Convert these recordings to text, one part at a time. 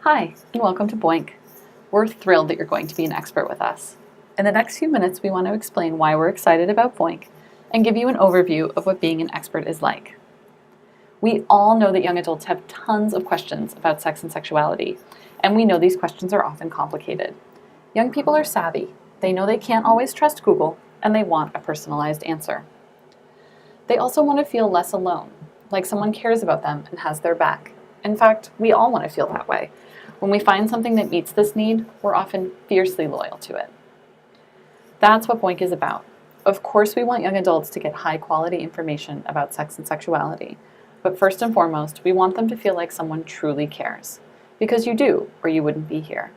Hi, and welcome to Boink. We're thrilled that you're going to be an expert with us. In the next few minutes, we want to explain why we're excited about Boink and give you an overview of what being an expert is like. We all know that young adults have tons of questions about sex and sexuality, and we know these questions are often complicated. Young people are savvy. They know they can't always trust Google, and they want a personalized answer. They also want to feel less alone, like someone cares about them and has their back. In fact, we all want to feel that way. When we find something that meets this need, we're often fiercely loyal to it. That's what Boink is about. Of course, we want young adults to get high-quality information about sex and sexuality, but first and foremost, we want them to feel like someone truly cares. Because you do, or you wouldn't be here.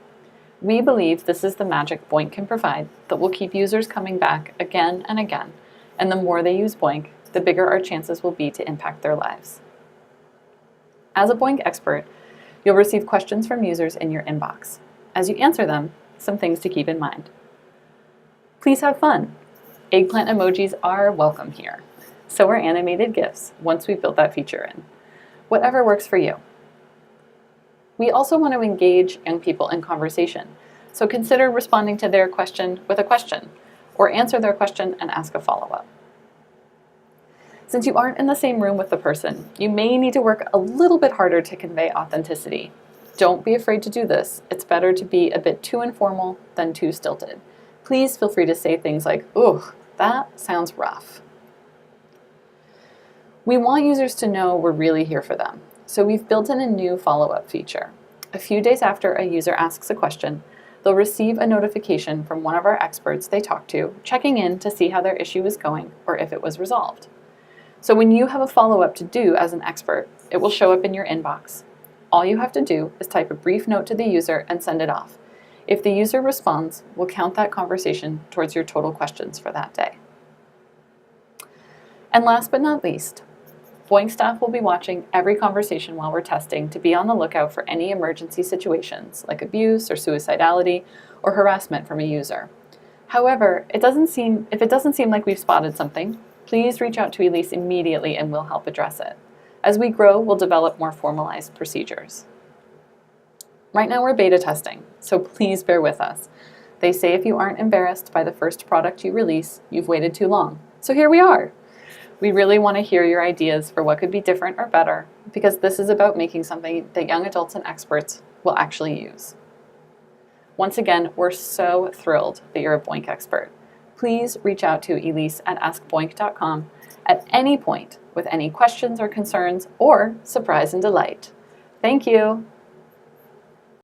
We believe this is the magic Boink can provide that will keep users coming back again and again, and the more they use Boink, the bigger our chances will be to impact their lives. As a Boink expert, you'll receive questions from users in your inbox. As you answer them, some things to keep in mind. Please have fun. Eggplant emojis are welcome here. So are animated GIFs once we've built that feature in. Whatever works for you. We also want to engage young people in conversation, so consider responding to their question with a question, or answer their question and ask a follow-up. Since you aren't in the same room with the person, you may need to work a little bit harder to convey authenticity. Don't be afraid to do this. It's better to be a bit too informal than too stilted. Please feel free to say things like, "Ooh, that sounds rough." We want users to know we're really here for them, so we've built in a new follow-up feature. A few days after a user asks a question, they'll receive a notification from one of our experts they talk to, checking in to see how their issue is going or if it was resolved. So when you have a follow-up to do as an expert, it will show up in your inbox. All you have to do is type a brief note to the user and send it off. If the user responds, we'll count that conversation towards your total questions for that day. And last but not least, Boink staff will be watching every conversation while we're testing to be on the lookout for any emergency situations like abuse or suicidality or harassment from a user. However, if it doesn't seem like we've spotted something, please reach out to Elise immediately and we'll help address it. As we grow, we'll develop more formalized procedures. Right now we're beta testing, so please bear with us. They say if you aren't embarrassed by the first product you release, you've waited too long. So here we are. We really want to hear your ideas for what could be different or better, because this is about making something that young adults and experts will actually use. Once again, we're so thrilled that you're a Boink expert. Please reach out to Elise at askboink.com at any point with any questions or concerns or surprise and delight. Thank you.